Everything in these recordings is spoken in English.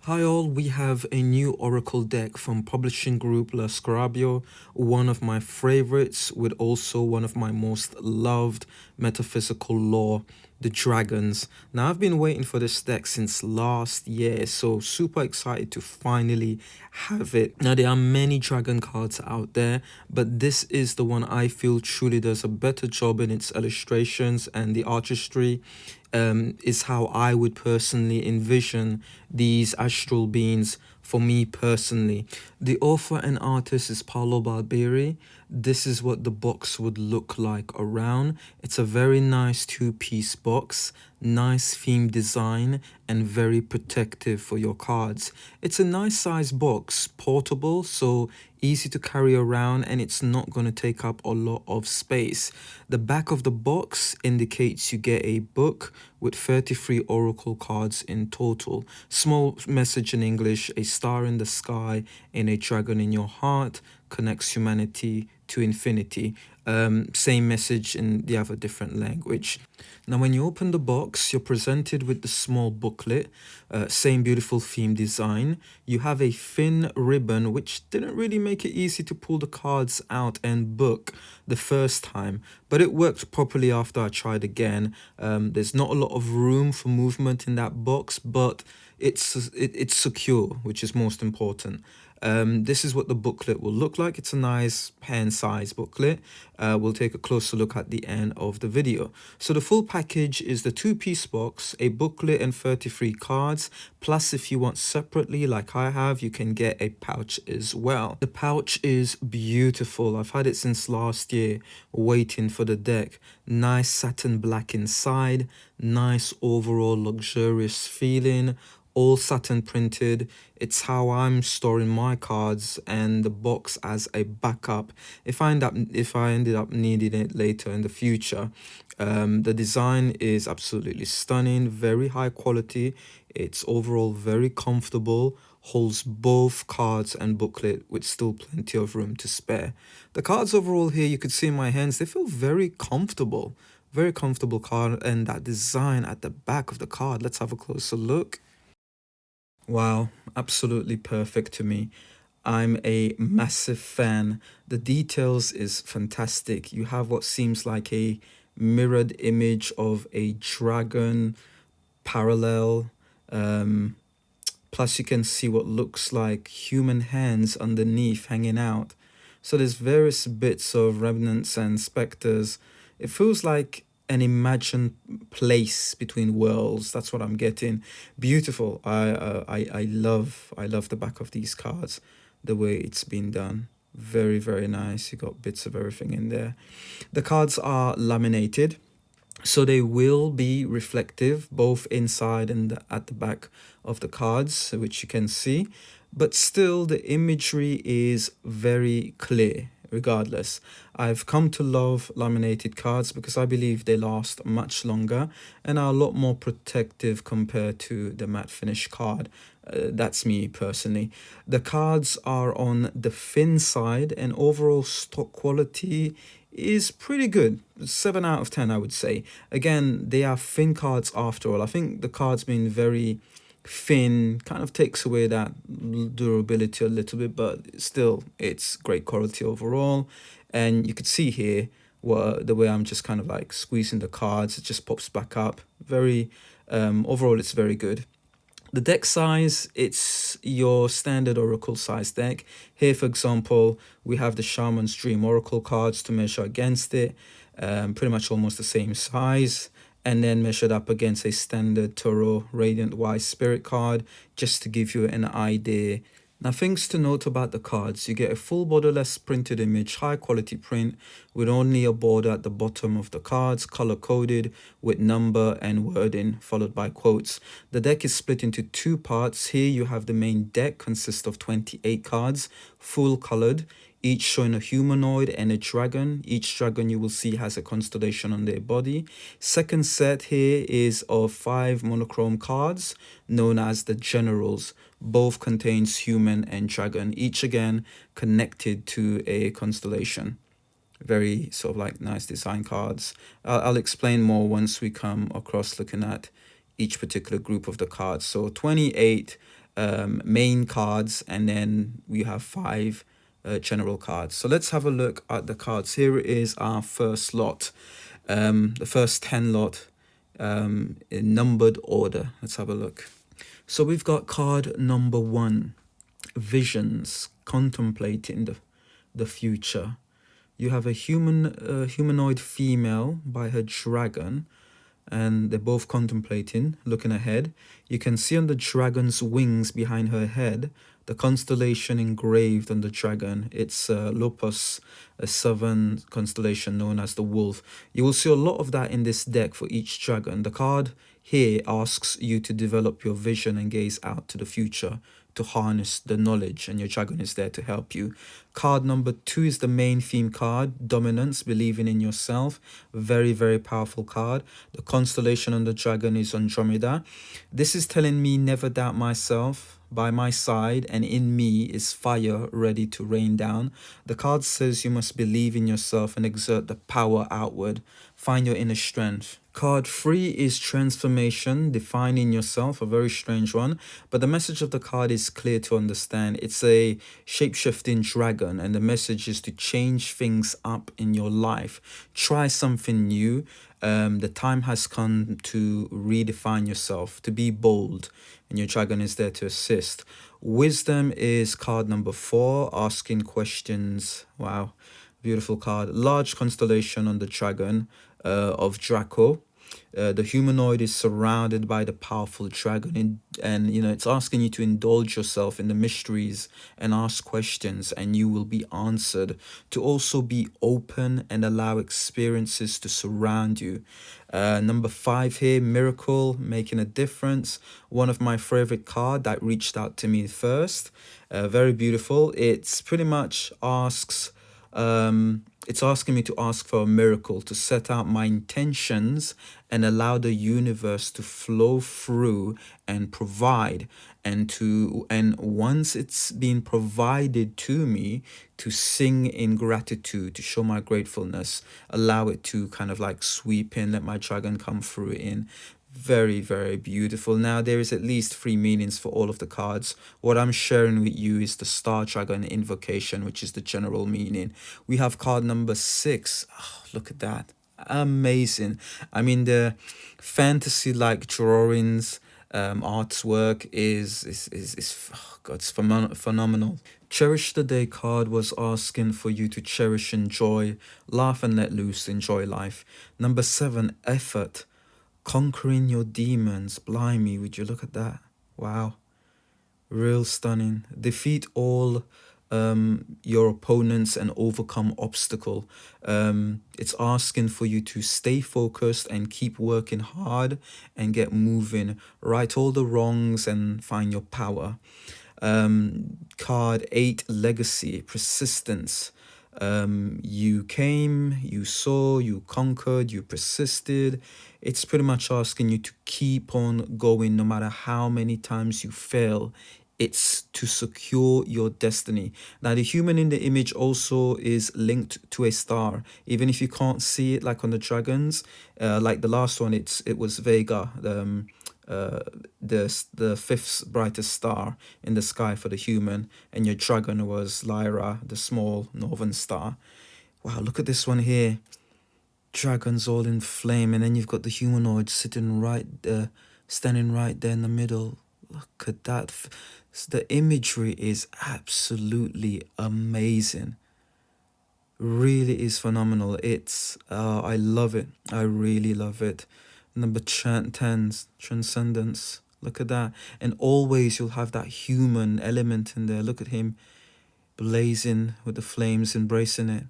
Hi all, we have a new Oracle deck from publishing group La Scarabeo, one of my favorites with also one of my most loved metaphysical lore, the dragons. Now I've been waiting for this deck since last year, so super excited to finally have it. Now there are many dragon cards out there, but this is the one I feel truly does a better job in its illustrations and the artistry. Is how I would personally envision these astral beings for me personally. The author and artist is Paolo Barbieri. This is what the box would look like around. It's a very nice two-piece box, nice theme design, and very protective for your cards. It's a nice size box, portable, so easy to carry around, and it's not going to take up a lot of space. The back of the box indicates you get a book with 33 oracle cards in total. Small message in English: a star in the sky and a dragon in your heart connects humanity to infinity. Same message in the other different language. Now when you open the box, you're presented with the small booklet, same beautiful theme design. You have a thin ribbon which didn't really make it easy to pull the cards out and book the first time, but it worked properly after I tried again. There's not a lot of room for movement in that box, but it's secure, which is most important. This is what the booklet will look like. It's a nice pen-size booklet. We'll take a closer look at the end of the video. So the full package is the two-piece box, a booklet and 33 cards, plus if you want separately like I have, you can get a pouch as well. The pouch is beautiful. I've had it since last year, waiting for the deck. Nice satin black inside, nice overall luxurious feeling, all satin printed. It's how I'm storing my cards, and the box as a backup if I ended up needing it later in the future. The design is absolutely stunning, very high quality. It's overall very comfortable, holds both cards and booklet with still plenty of room to spare. The cards overall here, you could see in my hands, they feel very comfortable. Very comfortable card, and that design at the back of the card, let's have a closer look. Wow, absolutely perfect to me. I'm a massive fan. The details is fantastic. You have what seems like a mirrored image of a dragon parallel. Plus you can see what looks like human hands underneath hanging out. So there's various bits of remnants and specters. It feels like an imagined place between worlds. That's what I'm getting. Beautiful. I love the back of these cards, the way it's been done. Very nice. You got bits of everything in there. The cards are laminated, so they will be reflective both inside and at the back of the cards, which you can see, but still the imagery is very clear regardless. I've come to love laminated cards because I believe they last much longer and are a lot more protective compared to the matte finish card. That's me personally. The cards are on the thin side, and overall stock quality is pretty good. 7 out of 10, I would say. Again, they are thin cards after all. I think the cards being very thin kind of takes away that durability a little bit, but still it's great quality overall. And you could see here the way I'm just kind of like squeezing the cards, it just pops back up. Very overall, it's very good. The deck size, it's your standard Oracle size deck. Here, for example, we have the Shaman's Dream Oracle cards to measure against it, pretty much almost the same size, and then measured up against a standard Toro Radiant Wise Spirit card, just to give you an idea. Now, things to note about the cards: you get a full borderless printed image, high quality print with only a border at the bottom of the cards, color coded with number and wording followed by quotes. The deck is split into two parts. Here you have the main deck, consists of 28 cards, full colored, each showing a humanoid and a dragon. Each dragon you will see has a constellation on their body. Second set here is of 5 monochrome cards known as the generals. Both contains human and dragon, each again connected to a constellation. Very sort of like nice design cards. I'll explain more once we come across looking at each particular group of the cards. So 28 main cards, and then we have 5 general cards. So let's have a look at the cards. Here is our first lot, the first 10 lot, in numbered order. Let's have a look. So we've got card number 1, visions, contemplating the future. You have a humanoid female by her dragon, and they're both contemplating, looking ahead. You can see on the dragon's wings behind her head the constellation engraved on the dragon. It's Lupus, a southern constellation known as the wolf. You will see a lot of that in this deck for each dragon. The card here asks you to develop your vision and gaze out to the future to harness the knowledge, and your dragon is there to help you. Card number 2 is the main theme card, dominance, believing in yourself. Very, very powerful card. The constellation on the dragon is Andromeda. This is telling me never doubt myself. By my side and in me is fire ready to rain down. The card says you must believe in yourself and exert the power outward. Find your inner strength. Card 3 is transformation, defining yourself, a very strange one. But the message of the card is clear to understand. It's a shape-shifting dragon, and the message is to change things up in your life. Try something new. The time has come to redefine yourself, to be bold, and your dragon is there to assist. Wisdom is card number 4, asking questions. Wow, beautiful card. Large constellation on the dragon of Draco. The humanoid is surrounded by the powerful dragon, and it's asking you to indulge yourself in the mysteries and ask questions, and you will be answered. To also be open and allow experiences to surround you. Number 5 here, miracle, making a difference. One of my favorite card that reached out to me first. Very beautiful. It's pretty much asks. It's asking me to ask for a miracle, to set out my intentions and allow the universe to flow through and provide, and once it's been provided to me, to sing in gratitude, to show my gratefulness, allow it to kind of like sweep in, let my dragon come through in. Very, very beautiful. Now, there is at least 3 meanings for all of the cards. What I'm sharing with you is the StarDragon invocation, which is the general meaning. We have card number 6. Oh, look at that. Amazing. I mean, the fantasy-like drawings, artwork is oh God, it's phenomenal. Cherish the Day card was asking for you to cherish, enjoy, laugh and let loose, enjoy life. Number 7, effort. Conquering your demons. Blimey, would you look at that? Wow. Real stunning. Defeat all your opponents and overcome obstacle. It's asking for you to stay focused and keep working hard and get moving. Right all the wrongs and find your power. Card 8, legacy, persistence. You came, you saw, you conquered, you persisted. It's pretty much asking you to keep on going no matter how many times you fail. It's to secure your destiny. Now, the human in the image also is linked to a star. Even if you can't see it like on the dragons, like the last one, it was Vega, the 5th brightest star in the sky for the human, and your dragon was Lyra, the small northern star. Wow, look at this one here. Dragons all in flame, and then you've got the humanoid sitting right there, standing right there in the middle. Look at that. The imagery is absolutely amazing. Really is phenomenal. It's I love it. I really love it. Number 10, transcendence. Look at that. And always you'll have that human element in there. Look at him blazing with the flames, embracing it.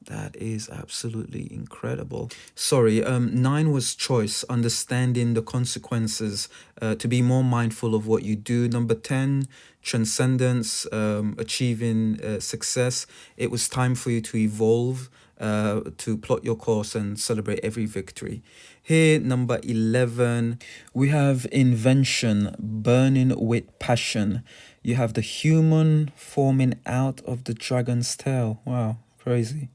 That is absolutely incredible. Sorry, 9 was choice, understanding the consequences, to be more mindful of what you do. Number 10, transcendence, achieving success. It was time for you to evolve, to plot your course and celebrate every victory. Here, number 11, we have invention, burning with passion. You have the human forming out of the dragon's tail. Wow, crazy.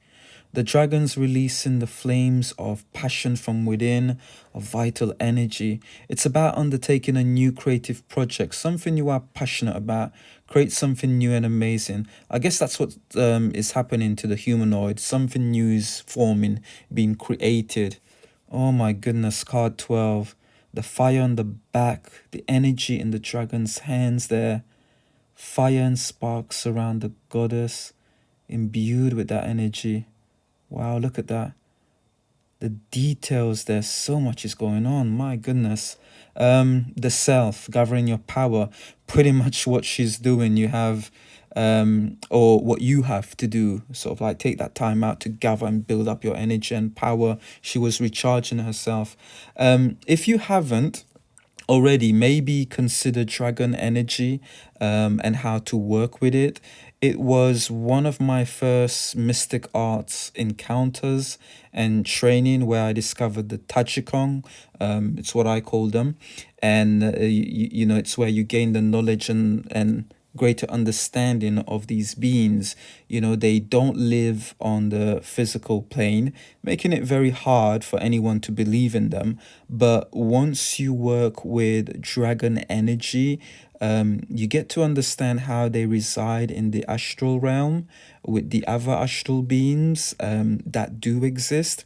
The dragon's releasing the flames of passion from within, of vital energy. It's about undertaking a new creative project, something you are passionate about. Create something new and amazing. I guess that's what is happening to the humanoid. Something new is forming, being created. Oh my goodness, card 12. The fire on the back, the energy in the dragon's hands there. Fire and sparks surround the goddess, imbued with that energy. Wow, look at that. The details, there's so much is going on. My goodness. The self, gathering your power, pretty much what she's doing. You have, or what you have to do, sort of like take that time out to gather and build up your energy and power. She was recharging herself. If you haven't, already, maybe consider dragon energy and how to work with it. It was one of my first mystic arts encounters and training where I discovered the Tachikong. It's what I call them. And, it's where you gain the knowledge and greater understanding of these beings. They don't live on the physical plane, making it very hard for anyone to believe in them. But once you work with dragon energy, you get to understand how they reside in the astral realm with the other astral beings that do exist.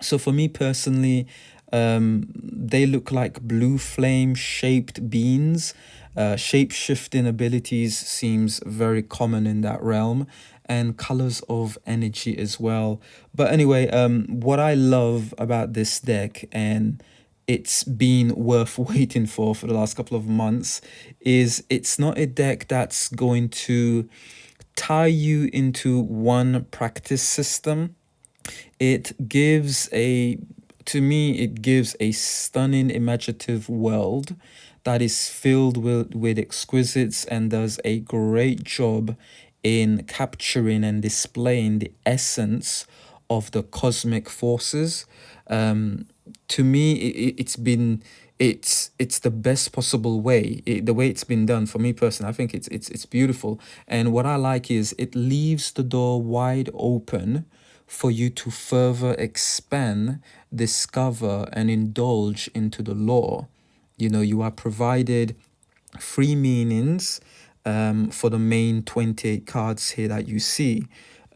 So for me personally, they look like blue flame shaped beings. Shape shifting abilities seems very common in that realm, and colors of energy as well. But anyway, what I love about this deck, and it's been worth waiting for the last couple of months, is it's not a deck that's going to tie you into one practice system. It gives a, to me, it gives a stunning imaginative world that is filled with exquisites and does a great job in capturing and displaying the essence of the cosmic forces. To me, it's been, it's the best possible way. The way it's been done for me personally, I think it's beautiful. And what I like is it leaves the door wide open for you to further expand, discover, and indulge into the lore. You are provided three meanings for the main 28 cards here that you see.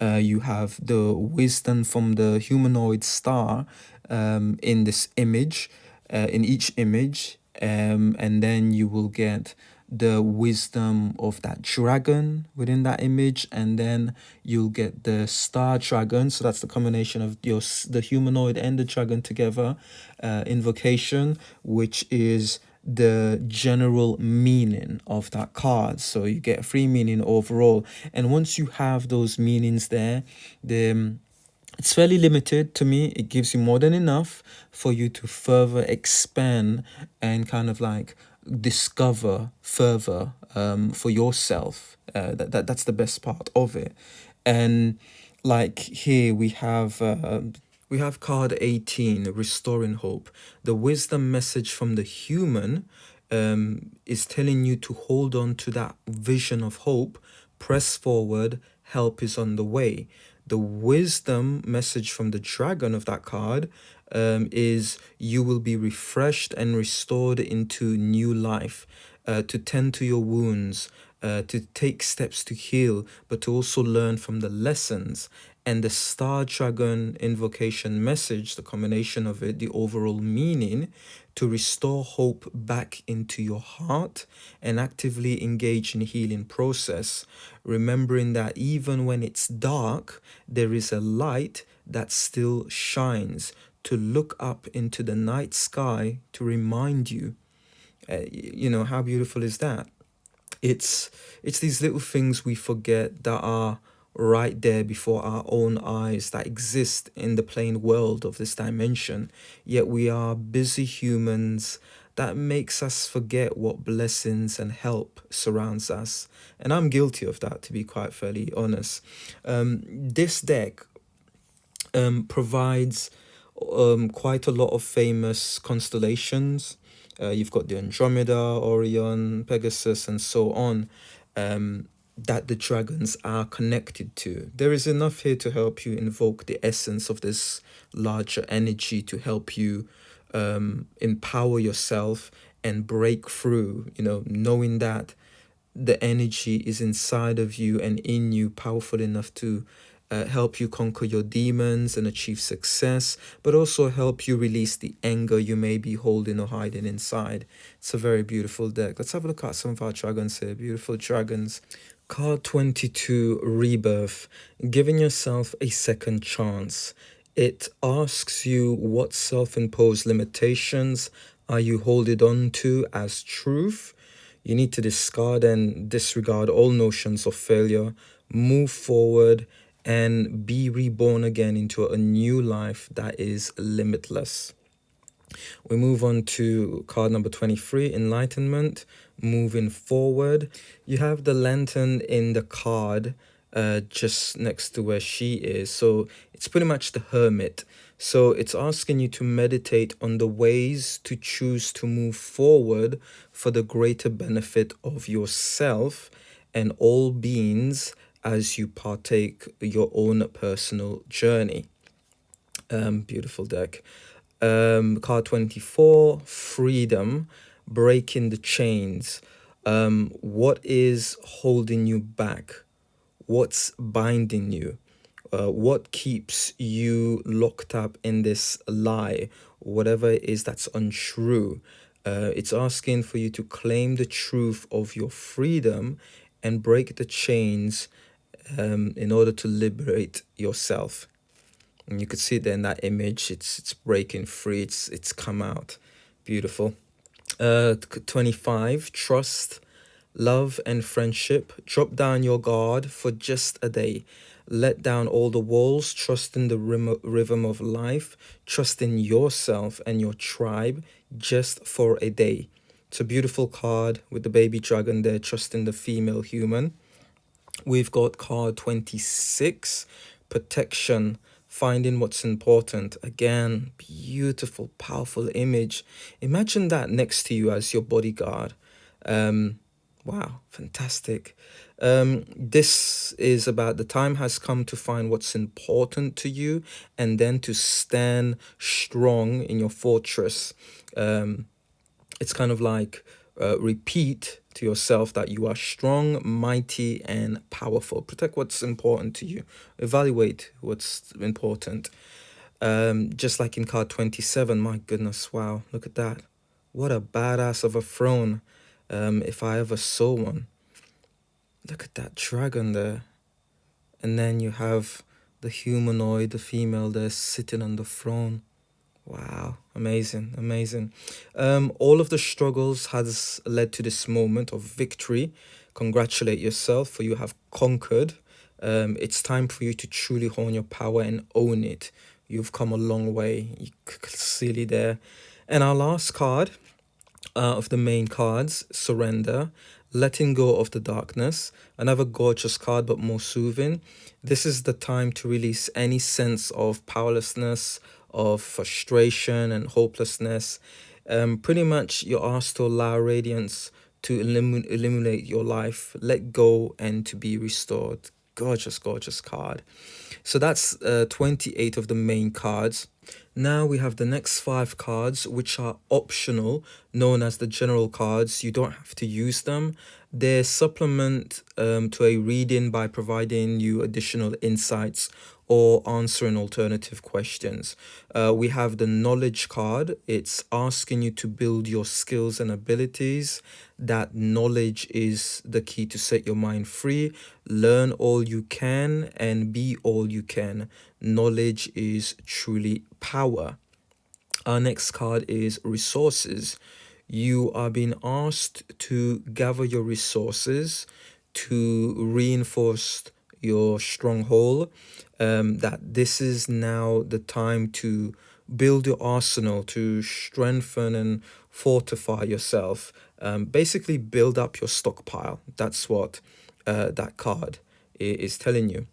You have the wisdom from the humanoid star in this image, in each image, and then you will get the wisdom of that dragon within that image, and then you'll get the star dragon. So that's the combination of the humanoid and the dragon together. Invocation, which is the general meaning of that card. So you get three meaning overall, and once you have those meanings there, the it's fairly limited. To me, it gives you more than enough for you to further expand and kind of like discover further for yourself. That's the best part of it. And like here we have card 18, Restoring Hope. The wisdom message from the human is telling you to hold on to that vision of hope, press forward, help is on the way. The wisdom message from the dragon of that card is you will be refreshed and restored into new life, to tend to your wounds, to take steps to heal, but to also learn from the lessons. And the Star Dragon invocation message, the combination of it, the overall meaning, to restore hope back into your heart and actively engage in healing process, remembering that even when it's dark, there is a light that still shines, to look up into the night sky to remind you. How beautiful is that? It's these little things we forget that are right there before our own eyes, that exist in the plain world of this dimension, yet we are busy humans. That makes us forget what blessings and help surrounds us, and I'm guilty of that, to be quite fairly honest. This deck provides quite a lot of famous constellations. You've got the Andromeda, Orion, Pegasus, and so on. that the dragons are connected to. There is enough here to help you invoke the essence of this larger energy to help you empower yourself and break through, knowing that the energy is inside of you and in you, powerful enough to help you conquer your demons and achieve success, but also help you release the anger you may be holding or hiding inside. It's a very beautiful deck. Let's have a look at some of our dragons here. Beautiful dragons. Card 22, Rebirth. Giving yourself a second chance. It asks you what self-imposed limitations are you holding on to as truth. You need to discard and disregard all notions of failure, move forward, and be reborn again into a new life that is limitless. We move on to card number 23, Enlightenment. Moving forward, you have the lantern in the card just next to where she is. So it's pretty much the hermit. So it's asking you to meditate on the ways to choose to move forward for the greater benefit of yourself and all beings as you partake your own personal journey. Beautiful deck. Card 24, Freedom, breaking the chains. What is holding you back? What's binding you? What keeps you locked up in this lie? Whatever it is that's untrue. It's asking for you to claim the truth of your freedom and break the chains in order to liberate yourself. And you could see it there in that image. It's breaking free. It's come out. Beautiful. 25, Trust, Love, and Friendship. Drop down your guard for just a day. Let down all the walls. Trust in the rhythm of life. Trust in yourself and your tribe just for a day. It's a beautiful card with the baby dragon there, trusting the female human. We've got card 26, Protection, finding what's important. Again, beautiful, powerful image. Imagine that next to you as your bodyguard. Wow, fantastic. This is about the time has come to find what's important to you and then to stand strong in your fortress. It's kind of like repeat to yourself that you are strong, mighty, and powerful. Protect what's important to you. Evaluate what's important. Just like in card 27, my goodness, wow, look at that. What a badass of a throne, if I ever saw one. Look at that dragon there. And then you have the humanoid, the female there sitting on the throne. Wow, amazing, amazing. All of the struggles has led to this moment of victory. Congratulate yourself, for you have conquered. It's time for you to truly hone your power and own it. You've come a long way. You clearly there. And our last card of the main cards, Surrender, letting go of the darkness. Another gorgeous card, but more soothing. This is the time to release any sense of powerlessness, of frustration and hopelessness. Pretty much you're asked to allow radiance to illuminate your life, let go, and to be restored. Gorgeous, gorgeous card. So that's 28 of the main cards. Now we have the next 5 cards, which are optional, known as the general cards. You don't have to use them. They supplement to a reading by providing you additional insights or answering alternative questions. We have the knowledge card. It's asking you to build your skills and abilities. That knowledge is the key to set your mind free. Learn all you can and be all you can. Knowledge is truly power. Our next card is resources. You are being asked to gather your resources to reinforce your stronghold. That this is now the time to build your arsenal, to strengthen and fortify yourself. Basically, build up your stockpile. That's what that card is telling you.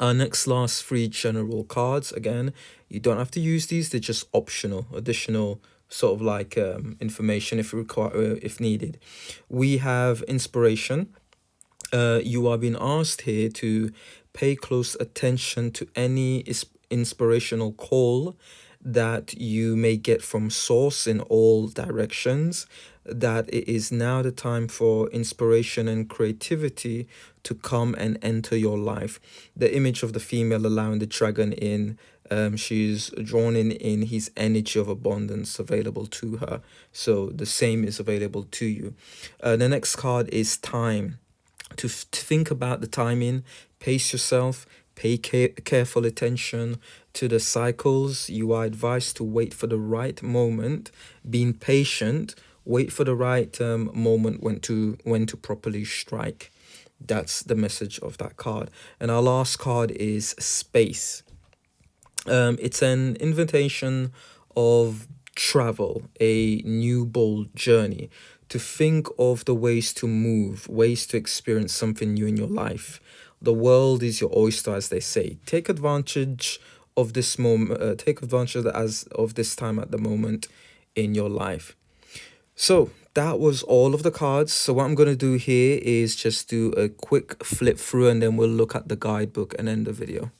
Our next last 3 general cards, again, you don't have to use these. They're just optional, additional sort of like information if needed. We have inspiration. You are being asked here to pay close attention to any inspirational call that you may get from source in all directions, that it is now the time for inspiration and creativity to come and enter your life. The image of the female allowing the dragon in, she's drawn in his energy of abundance available to her. So the same is available to you. The next card is time. To think about the timing, pace yourself, pay careful attention to the cycles. You are advised to wait for the right moment, being patient, wait for the right moment when to properly strike. That's the message of that card. And our last card is space. It's an invitation of travel, a new bold journey, to think of the ways to move, ways to experience something new in your life. The world is your oyster, as they say. Take advantage of this moment. Take advantage of this time at the moment in your life. So that was all of the cards. So what I'm gonna do here is just do a quick flip through, and then we'll look at the guidebook and end the video.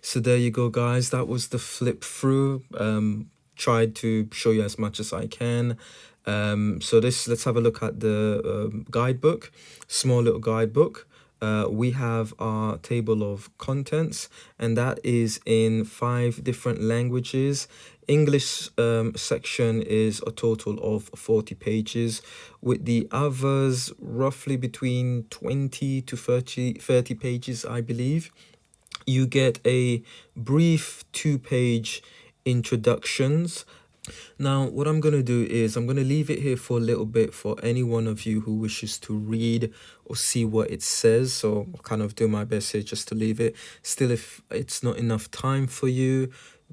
So there you go, guys. That was the flip through. Tried to show you as much as I can. So let's have a look at the guidebook, small little guidebook. We have our table of contents, and that is in 5 different languages. English section is a total of 40 pages, with the others roughly between 20 to 30 pages, I believe. You get a brief 2-page introductions. Now, what I'm going to do is I'm going to leave it here for a little bit for any one of you who wishes to read or see what it says. So I'll kind of do my best here just to leave it. Still, if it's not enough time for you,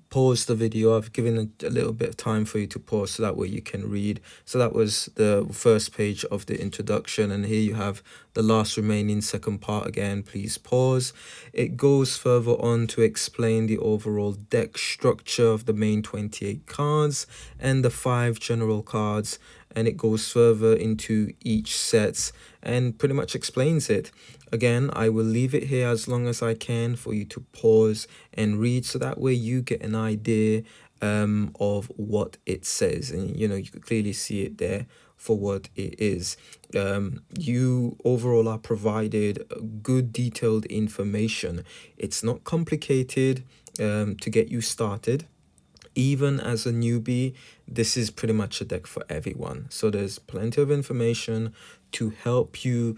pause the video. I've given a little bit of time for you to pause so that way you can read. So that was the first page of the introduction, and here you have the last remaining second part. Again, please pause. It goes further on to explain the overall deck structure of the main 28 cards and the 5 general cards, and it goes further into each set and pretty much explains it. Again, I will leave it here as long as I can for you to pause and read, so that way you get an idea of what it says, and you could clearly see it there for what it is. You overall are provided good detailed information. It's not complicated to get you started. Even as a newbie, this is pretty much a deck for everyone. So there's plenty of information to help you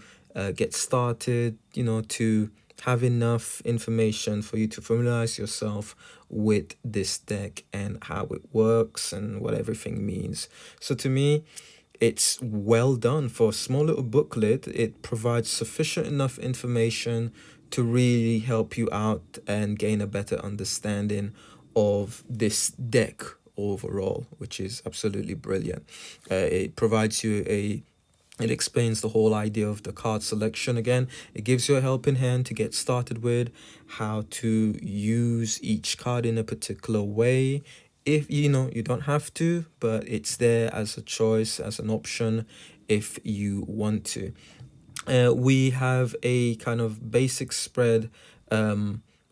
get started, to have enough information for you to familiarize yourself with this deck and how it works and what everything means. So to me, it's well done. For a small little booklet, it provides sufficient enough information to really help you out and gain a better understanding of this deck overall, which is absolutely brilliant. It provides you it explains the whole idea of the card selection. Again, it gives you a helping hand to get started with how to use each card in a particular way. If you don't have to, but it's there as a choice, as an option if you want to. We have a kind of basic spread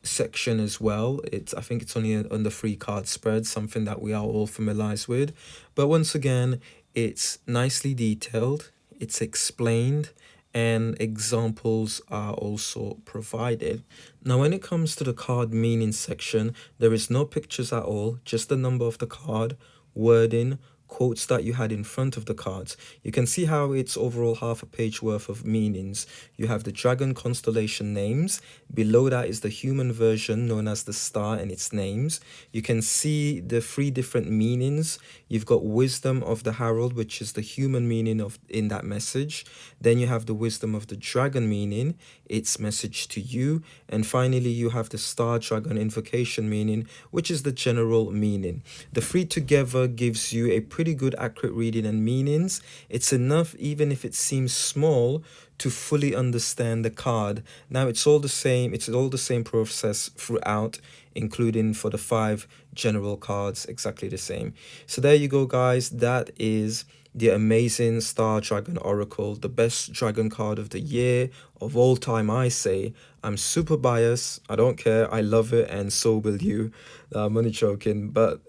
section as well. I think it's only on the 3 card spread, something that we are all familiarized with. But once again, it's nicely detailed, it's explained, and examples are also provided. Now, when it comes to the card meaning section, there is no pictures at all, just the number of the card, wording, quotes that you had in front of the cards. You can see how it's overall half a page worth of meanings. You have the dragon constellation names. Below that is the human version known as the star and its names. You can see the 3 different meanings. You've got wisdom of the herald, which is the human meaning of in that message. Then you have the wisdom of the dragon meaning, its message to you. And finally, you have the StarDragon invocation meaning, which is the general meaning. The 3 together gives you a pretty good accurate reading and meanings. It's enough, even if it seems small, to fully understand the card. Now, it's all the same process throughout, including for the 5 general cards, exactly the same. So there you go, guys. That is the amazing StarDragon Oracle, the best dragon card of the year, of all time, I say. I'm super biased. I don't care. I love it, and so will you. I'm only joking. But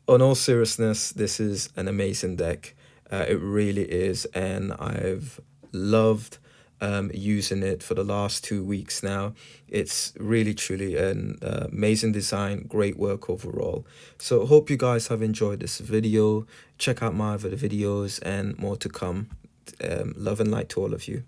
on all seriousness, this is an amazing deck. It really is, and I've loved using it for the last 2 weeks now. It's really truly an amazing design, great work overall. So hope you guys have enjoyed this video. Check out my other videos and more to come. Love and light to all of you.